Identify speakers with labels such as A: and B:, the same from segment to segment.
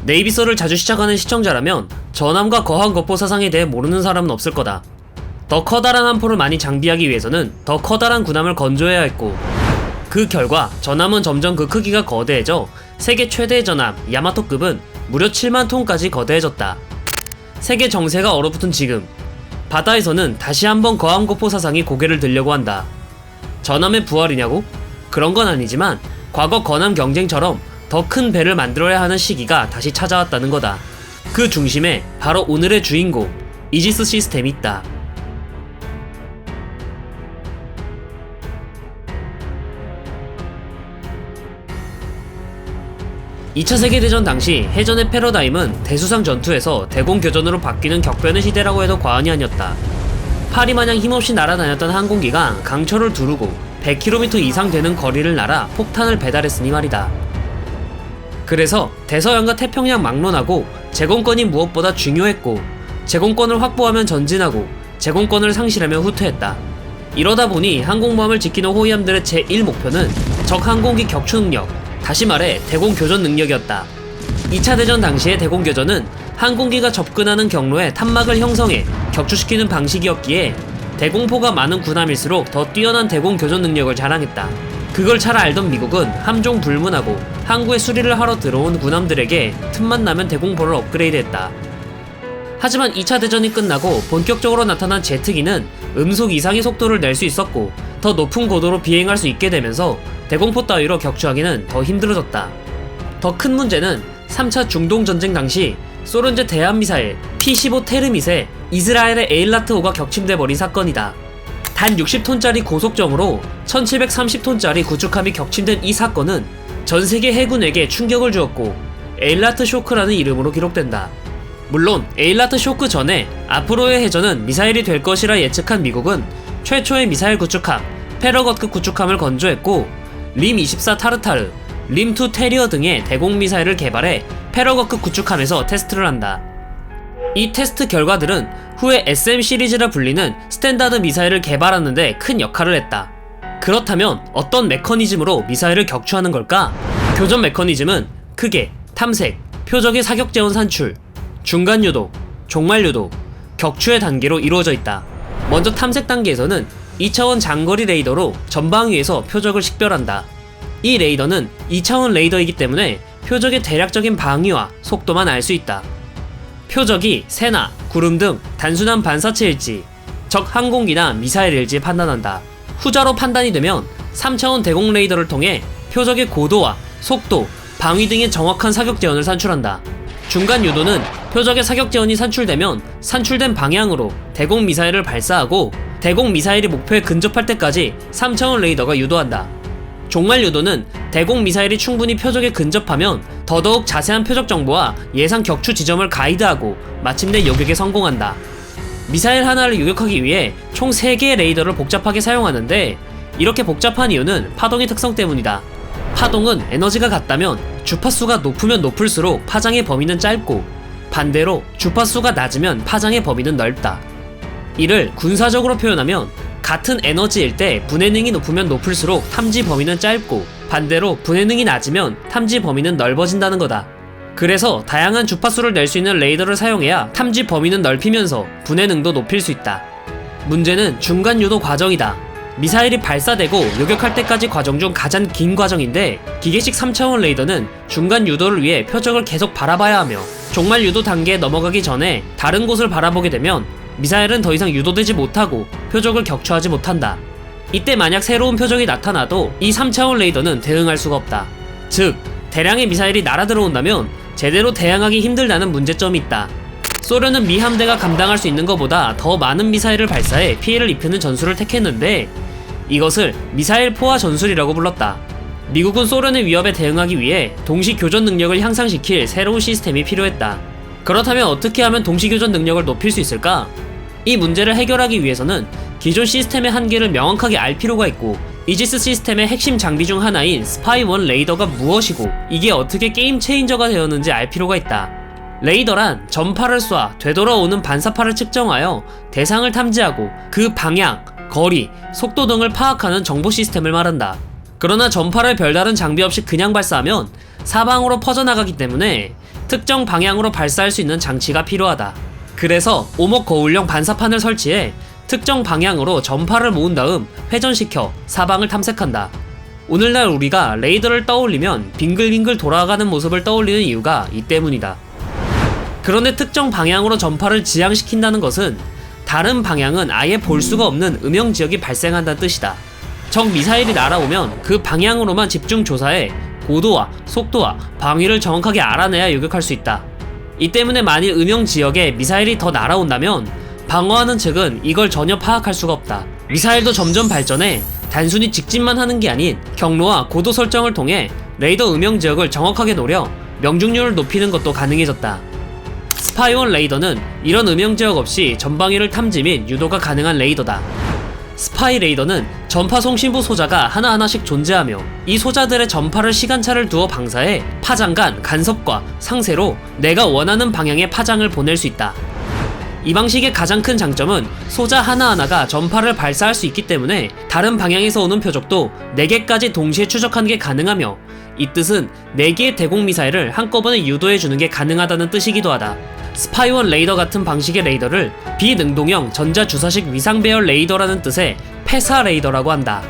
A: 네이비서를 자주 시작하는 시청자라면 전함과 거한거포 사상에 대해 모르는 사람은 없을 거다. 더 커다란 함포를 많이 장비하기 위해서는 더 커다란 군함을 건조해야 했고, 그 결과 전함은 점점 그 크기가 거대해져 세계 최대의 전함 야마토급은 무려 7만 톤까지 거대해졌다. 세계 정세가 얼어붙은 지금, 바다에서는 다시 한번 거한거포 사상이 고개를 들려고 한다. 전함의 부활이냐고? 그런 건 아니지만 과거 건함 경쟁처럼 더 큰 배를 만들어야 하는 시기가 다시 찾아왔다는 거다. 그 중심에 바로 오늘의 주인공 이지스 시스템이 있다. 2차 세계대전 당시 해전의 패러다임은 대수상 전투에서 대공교전으로 바뀌는 격변의 시대라고 해도 과언이 아니었다. 파리마냥 힘없이 날아다녔던 항공기가 강철을 두르고 100km 이상 되는 거리를 날아 폭탄을 배달했으니 말이다. 그래서 대서양과 태평양 막론하고 제공권이 무엇보다 중요했고, 제공권을 확보하면 전진하고 제공권을 상실하면 후퇴했다. 이러다 보니 항공모함을 지키는 호위함들의 제1목표는 적 항공기 격추 능력, 다시 말해 대공교전 능력이었다. 2차 대전 당시의 대공교전은 항공기가 접근하는 경로에 탄막을 형성해 격추시키는 방식이었기에 대공포가 많은 군함일수록 더 뛰어난 대공교전 능력을 자랑했다. 그걸 잘 알던 미국은 함종 불문하고 항구에 수리를 하러 들어온 군함들에게 틈만 나면 대공포를 업그레이드했다. 하지만 2차 대전이 끝나고 본격적으로 나타난 제트기는 음속 이상의 속도를 낼 수 있었고 더 높은 고도로 비행할 수 있게 되면서 대공포 따위로 격추하기는 더 힘들어졌다. 더 큰 문제는 3차 중동전쟁 당시 소련제 대한미사일 T-15 테르밋에 이스라엘의 에일라트5가 격침돼 버린 사건이다. 단 60톤짜리 고속정으로 1730톤짜리 구축함이 격침된 이 사건은 전세계 해군에게 충격을 주었고 에일라트 쇼크라는 이름으로 기록된다. 물론 에일라트 쇼크 전에 앞으로의 해전은 미사일이 될 것이라 예측한 미국은 최초의 미사일 구축함 패러거트 구축함을 건조했고 림24 타르타르, 림2 테리어 등의 대공미사일을 개발해 패러거크 구축함에서 테스트를 한다. 이 테스트 결과들은 후에 SM 시리즈라 불리는 스탠다드 미사일을 개발하는데 큰 역할을 했다. 그렇다면 어떤 메커니즘으로 미사일을 격추하는 걸까? 교전 메커니즘은 크게 탐색, 표적의 사격재원 산출, 중간유도, 종말유도, 격추의 단계로 이루어져 있다. 먼저 탐색 단계에서는 2차원 장거리 레이더로 전방위에서 표적을 식별한다. 이 레이더는 2차원 레이더이기 때문에 표적의 대략적인 방위와 속도만 알 수 있다. 표적이 새나 구름 등 단순한 반사체일지, 적 항공기나 미사일일지 판단한다. 후자로 판단이 되면 3차원 대공 레이더를 통해 표적의 고도와 속도, 방위 등의 정확한 사격 재원을 산출한다. 중간 유도는 표적의 사격 재원이 산출되면 산출된 방향으로 대공 미사일을 발사하고 대공 미사일이 목표에 근접할 때까지 3차원 레이더가 유도한다. 종말 유도는 대공 미사일이 충분히 표적에 근접하면 더더욱 자세한 표적 정보와 예상 격추 지점을 가이드하고 마침내 요격에 성공한다. 미사일 하나를 요격하기 위해 총 3개의 레이더를 복잡하게 사용하는데 이렇게 복잡한 이유는 파동의 특성 때문이다. 파동은 에너지가 같다면 주파수가 높으면 높을수록 파장의 범위는 짧고 반대로 주파수가 낮으면 파장의 범위는 넓다. 이를 군사적으로 표현하면 같은 에너지일 때 분해능이 높으면 높을수록 탐지 범위는 짧고 반대로 분해능이 낮으면 탐지 범위는 넓어진다는 거다. 그래서 다양한 주파수를 낼 수 있는 레이더를 사용해야 탐지 범위는 넓히면서 분해능도 높일 수 있다. 문제는 중간 유도 과정이다. 미사일이 발사되고 요격할 때까지 과정 중 가장 긴 과정인데 기계식 3차원 레이더는 중간 유도를 위해 표적을 계속 바라봐야 하며 종말 유도 단계에 넘어가기 전에 다른 곳을 바라보게 되면 미사일은 더 이상 유도되지 못하고 표적을 격추하지 못한다. 이때 만약 새로운 표적이 나타나도 이 3차원 레이더는 대응할 수가 없다. 즉, 대량의 미사일이 날아들어온다면 제대로 대항하기 힘들다는 문제점이 있다. 소련은 미 함대가 감당할 수 있는 것보다 더 많은 미사일을 발사해 피해를 입히는 전술을 택했는데 이것을 미사일 포화 전술이라고 불렀다. 미국은 소련의 위협에 대응하기 위해 동시 교전 능력을 향상시킬 새로운 시스템이 필요했다. 그렇다면 어떻게 하면 동시 교전 능력을 높일 수 있을까? 이 문제를 해결하기 위해서는 기존 시스템의 한계를 명확하게 알 필요가 있고 이지스 시스템의 핵심 장비 중 하나인 스파이1 레이더가 무엇이고 이게 어떻게 게임 체인저가 되었는지 알 필요가 있다. 레이더란 전파를 쏴 되돌아오는 반사파를 측정하여 대상을 탐지하고 그 방향, 거리, 속도 등을 파악하는 정보 시스템을 말한다. 그러나 전파를 별다른 장비 없이 그냥 발사하면 사방으로 퍼져나가기 때문에 특정 방향으로 발사할 수 있는 장치가 필요하다. 그래서 오목 거울용 반사판을 설치해 특정 방향으로 전파를 모은 다음 회전시켜 사방을 탐색한다. 오늘날 우리가 레이더를 떠올리면 빙글빙글 돌아가는 모습을 떠올리는 이유가 이 때문이다. 그런데 특정 방향으로 전파를 지향시킨다는 것은 다른 방향은 아예 볼 수가 없는 음영지역이 발생한다는 뜻이다. 적 미사일이 날아오면 그 방향으로만 집중 조사해 고도와 속도와 방위를 정확하게 알아내야 요격할 수 있다. 이 때문에 만일 음영지역에 미사일이 더 날아온다면 방어하는 측은 이걸 전혀 파악할 수가 없다. 미사일도 점점 발전해 단순히 직진만 하는 게 아닌 경로와 고도 설정을 통해 레이더 음영지역을 정확하게 노려 명중률을 높이는 것도 가능해졌다. 스파이원 레이더는 이런 음영지역 없이 전방위를 탐지 및 유도가 가능한 레이더다. 스파이 레이더는 전파 송신부 소자가 하나하나씩 존재하며 이 소자들의 전파를 시간차를 두어 방사해 파장 간 간섭과 상세로 내가 원하는 방향의 파장을 보낼 수 있다. 이 방식의 가장 큰 장점은 소자 하나하나가 전파를 발사할 수 있기 때문에 다른 방향에서 오는 표적도 4개까지 동시에 추적하는 게 가능하며, 이 뜻은 4개의 대공 미사일을 한꺼번에 유도해주는 게 가능하다는 뜻이기도 하다. 스파이원 레이더 같은 방식의 레이더를 비능동형 전자주사식 위상배열 레이더라는 뜻의 페사 레이더라고 한다.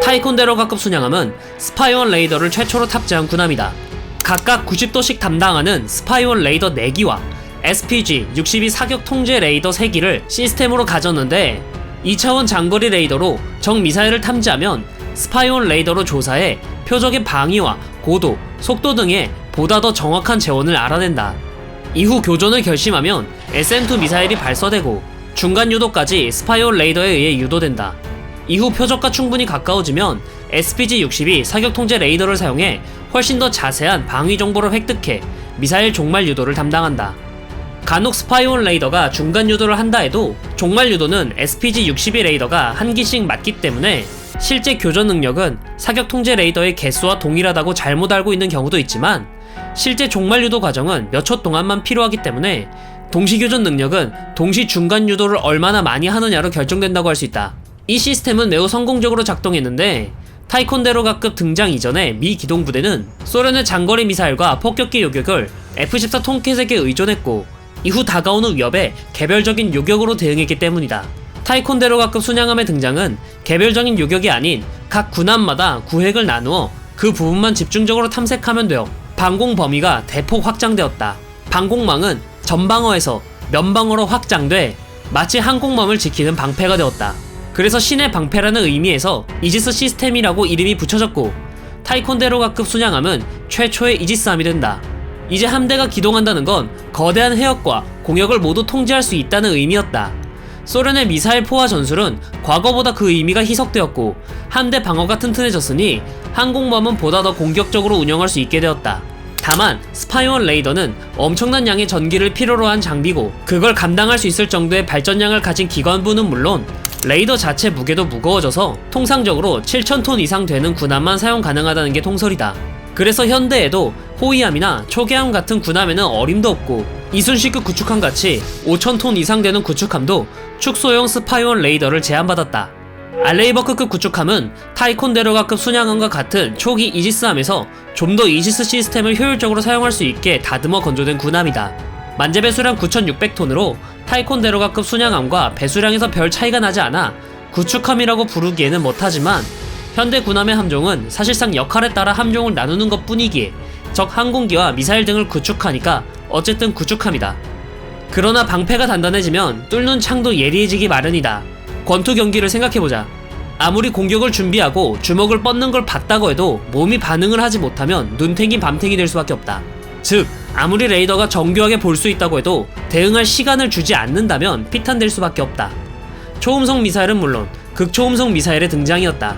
A: 타이콘데로가급 순양함은 스파이원 레이더를 최초로 탑재한 군함이다. 각각 90도씩 담당하는 스파이원 레이더 4기와 SPG-62 사격 통제 레이더 3기를 시스템으로 가졌는데, 2차원 장거리 레이더로 적 미사일을 탐지하면 스파이원 레이더로 조사해 표적의 방위와 고도, 속도 등의 보다 더 정확한 재원을 알아낸다. 이후 교전을 결심하면 SM-2 미사일이 발사되고 중간 유도까지 스파이원 레이더에 의해 유도된다. 이후 표적과 충분히 가까워지면 SPG-62 사격 통제 레이더를 사용해 훨씬 더 자세한 방위 정보를 획득해 미사일 종말 유도를 담당한다. 간혹 스파이원 레이더가 중간 유도를 한다 해도 종말 유도는 SPG-62 레이더가 한 기씩 맞기 때문에 실제 교전 능력은 사격 통제 레이더의 개수와 동일하다고 잘못 알고 있는 경우도 있지만, 실제 종말 유도 과정은 몇 초 동안만 필요하기 때문에 동시 교전 능력은 동시 중간 유도를 얼마나 많이 하느냐로 결정된다고 할 수 있다. 이 시스템은 매우 성공적으로 작동했는데, 타이콘데로가급 등장 이전에 미 기동부대는 소련의 장거리 미사일과 폭격기 요격을 F-14 톰캣에게 의존했고, 이후 다가오는 위협에 개별적인 요격으로 대응했기 때문이다. 타이콘데로가급 순양함의 등장은 개별적인 요격이 아닌 각 군함마다 구획을 나누어 그 부분만 집중적으로 탐색하면 되어 방공 범위가 대폭 확장되었다. 방공망은 전방어에서 면방어로 확장돼 마치 항공모함을 지키는 방패가 되었다. 그래서 신의 방패라는 의미에서 이지스 시스템이라고 이름이 붙여졌고, 타이콘데로가급 순양함은 최초의 이지스함이 된다. 이제 함대가 기동한다는 건 거대한 해역과 공역을 모두 통제할 수 있다는 의미였다. 소련의 미사일 포화 전술은 과거보다 그 의미가 희석되었고, 함대 방어가 튼튼해졌으니 항공모함은 보다 더 공격적으로 운영할 수 있게 되었다. 다만 스파이원 레이더는 엄청난 양의 전기를 필요로 한 장비고, 그걸 감당할 수 있을 정도의 발전량을 가진 기관부는 물론 레이더 자체 무게도 무거워져서 통상적으로 7,000톤 이상 되는 군함만 사용 가능하다는 게 통설이다. 그래서 현대에도 호위함이나 초계함 같은 군함에는 어림도 없고, 이순신급 구축함 같이 5,000톤 이상 되는 구축함도 축소용 스파이원 레이더를 제한받았다. 알레이버크급 구축함은 타이콘데로가급 순양함과 같은 초기 이지스함에서 좀 더 이지스 시스템을 효율적으로 사용할 수 있게 다듬어 건조된 군함이다. 만재 배수량 9,600톤으로 타이콘데로가급 순양함과 배수량에서 별 차이가 나지 않아 구축함이라고 부르기에는 못하지만, 현대 군함의 함종은 사실상 역할에 따라 함종을 나누는 것 뿐이기에 적 항공기와 미사일 등을 구축하니까 어쨌든 구축함이다. 그러나 방패가 단단해지면 뚫는 창도 예리해지기 마련이다. 권투 경기를 생각해보자. 아무리 공격을 준비하고 주먹을 뻗는 걸 봤다고 해도 몸이 반응을 하지 못하면 눈탱이 밤탱이 될 수밖에 없다. 즉, 아무리 레이더가 정교하게 볼 수 있다고 해도 대응할 시간을 주지 않는다면 피탄될 수밖에 없다. 초음속 미사일은 물론 극초음속 미사일의 등장이었다.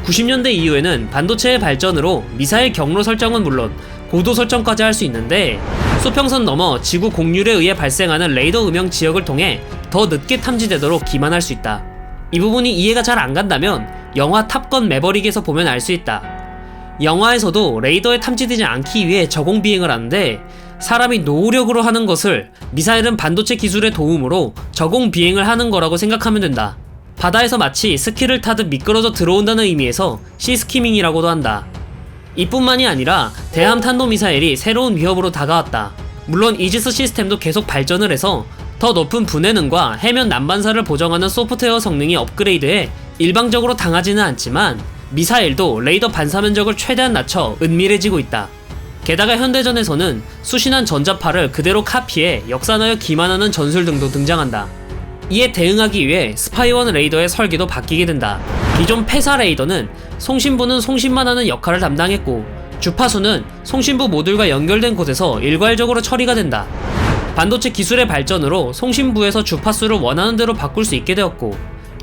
A: 90년대 이후에는 반도체의 발전으로 미사일 경로 설정은 물론 고도 설정까지 할 수 있는데, 수평선 넘어 지구 공률에 의해 발생하는 레이더 음영 지역을 통해 더 늦게 탐지되도록 기만할 수 있다. 이 부분이 이해가 잘 안 간다면 영화 탑건 매버릭에서 보면 알 수 있다. 영화에서도 레이더에 탐지되지 않기 위해 저공 비행을 하는데, 사람이 노력으로 하는 것을 미사일은 반도체 기술의 도움으로 저공 비행을 하는 거라고 생각하면 된다. 바다에서 마치 스키를 타듯 미끄러져 들어온다는 의미에서 시스키밍이라고도 한다. 이뿐만이 아니라 대함 탄도미사일이 새로운 위협으로 다가왔다. 물론 이지스 시스템도 계속 발전을 해서 더 높은 분해능과 해면 난반사를 보정하는 소프트웨어 성능이 업그레이드해 일방적으로 당하지는 않지만 미사일도 레이더 반사 면적을 최대한 낮춰 은밀해지고 있다. 게다가 현대전에서는 수신한 전자파를 그대로 카피해 역산하여 기만하는 전술 등도 등장한다. 이에 대응하기 위해 스파이1 레이더의 설계도 바뀌게 된다. 기존 폐사 레이더는 송신부는 송신만 하는 역할을 담당했고 주파수는 송신부 모듈과 연결된 곳에서 일괄적으로 처리가 된다. 반도체 기술의 발전으로 송신부에서 주파수를 원하는 대로 바꿀 수 있게 되었고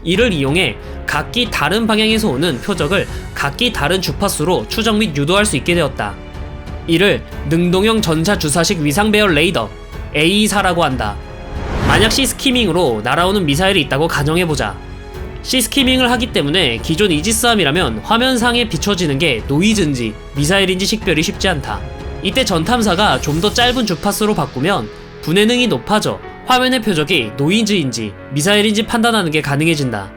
A: 이를 이용해 각기 다른 방향에서 오는 표적을 각기 다른 주파수로 추적 및 유도할 수 있게 되었다. 이를 능동형 전차 주사식 위상 배열 레이더 A24라고 한다. 만약 C스키밍으로 날아오는 미사일이 있다고 가정해보자. C스키밍을 하기 때문에 기존 이지스함이라면 화면상에 비춰지는 게 노이즈인지 미사일인지 식별이 쉽지 않다. 이때 전탐사가 좀 더 짧은 주파수로 바꾸면 분해능이 높아져 화면의 표적이 노이즈인지 미사일인지 판단하는 게 가능해진다.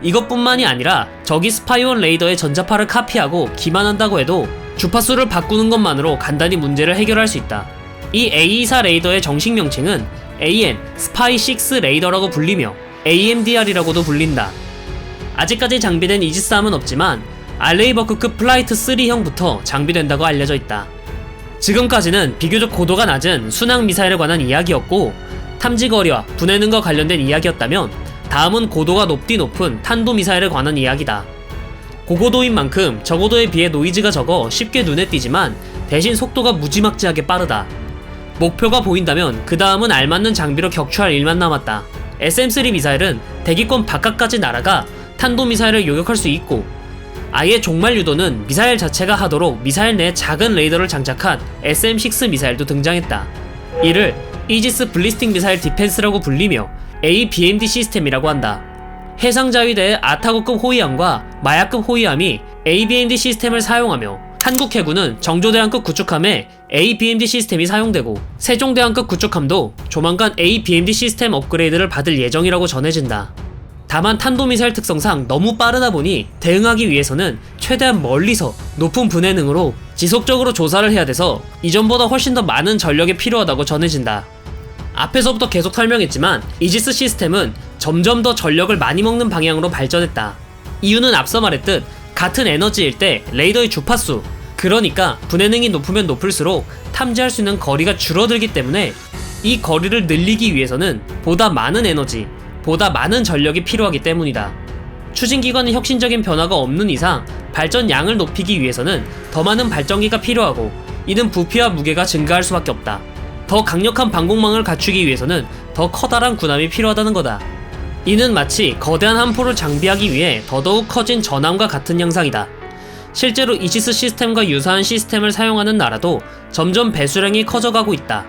A: 이것뿐만이 아니라 적이 스파이1 레이더의 전자파를 카피하고 기만한다고 해도 주파수를 바꾸는 것만으로 간단히 문제를 해결할 수 있다. 이 A24 레이더의 정식 명칭은 AN 스파이6 레이더라고 불리며 AMDR이라고도 불린다. 아직까지 장비된 이지스함은 없지만 알레이버크급 플라이트 3형부터 장비된다고 알려져 있다. 지금까지는 비교적 고도가 낮은 순항 미사일에 관한 이야기였고 탐지거리와 분해능과 관련된 이야기였다면 다음은 고도가 높은 탄도미사일에 관한 이야기다. 고고도인 만큼 저고도에 비해 노이즈가 적어 쉽게 눈에 띄지만 대신 속도가 무지막지하게 빠르다. 목표가 보인다면 그 다음은 알맞는 장비로 격추할 일만 남았다. SM3 미사일은 대기권 바깥까지 날아가 탄도미사일을 요격할 수 있고 아예 종말 유도는 미사일 자체가 하도록 미사일 내에 작은 레이더를 장착한 SM6 미사일도 등장했다. 이를 이지스 블리스틱 미사일 디펜스라고 불리며 ABMD 시스템이라고 한다. 해상자위대의 아타고급 호위함과 마야급 호위함이 ABMD 시스템을 사용하며 한국 해군은 정조대왕급 구축함에 ABMD 시스템이 사용되고 세종대왕급 구축함도 조만간 ABMD 시스템 업그레이드를 받을 예정이라고 전해진다. 다만 탄도미사일 특성상 너무 빠르다 보니 대응하기 위해서는 최대한 멀리서 높은 분해능으로 지속적으로 조사를 해야 돼서 이전보다 훨씬 더 많은 전력이 필요하다고 전해진다. 앞에서부터 계속 설명했지만 이지스 시스템은 점점 더 전력을 많이 먹는 방향으로 발전했다. 이유는 앞서 말했듯 같은 에너지일 때 레이더의 주파수, 그러니까 분해능이 높으면 높을수록 탐지할 수 있는 거리가 줄어들기 때문에 이 거리를 늘리기 위해서는 보다 많은 에너지, 보다 많은 전력이 필요하기 때문이다. 추진기관의 혁신적인 변화가 없는 이상 발전량을 높이기 위해서는 더 많은 발전기가 필요하고 이는 부피와 무게가 증가할 수밖에 없다. 더 강력한 방공망을 갖추기 위해서는 더 커다란 군함이 필요하다는 거다. 이는 마치 거대한 함포를 장비하기 위해 더더욱 커진 전함과 같은 양상이다. 실제로 이지스 시스템과 유사한 시스템을 사용하는 나라도 점점 배수량이 커져가고 있다.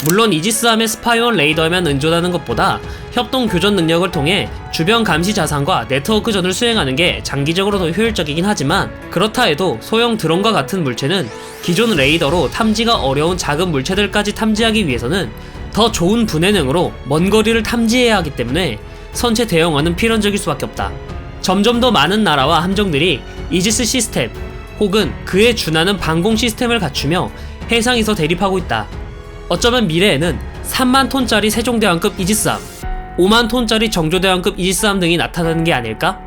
A: 물론 이지스함의 스파이1 레이더에만 의존하는 것보다 협동 교전 능력을 통해 주변 감시 자산과 네트워크전을 수행하는 게 장기적으로 더 효율적이긴 하지만 그렇다 해도 소형 드론과 같은 물체는 기존 레이더로 탐지가 어려운 작은 물체들까지 탐지하기 위해서는 더 좋은 분해능으로 먼 거리를 탐지해야 하기 때문에 선체 대형화는 필연적일 수밖에 없다. 점점 더 많은 나라와 함정들이 이지스 시스템 혹은 그에 준하는 방공 시스템을 갖추며 해상에서 대립하고 있다. 어쩌면 미래에는 3만 톤짜리 세종대왕급 이지스함, 5만 톤짜리 정조대왕급 이지스함 등이 나타나는 게 아닐까?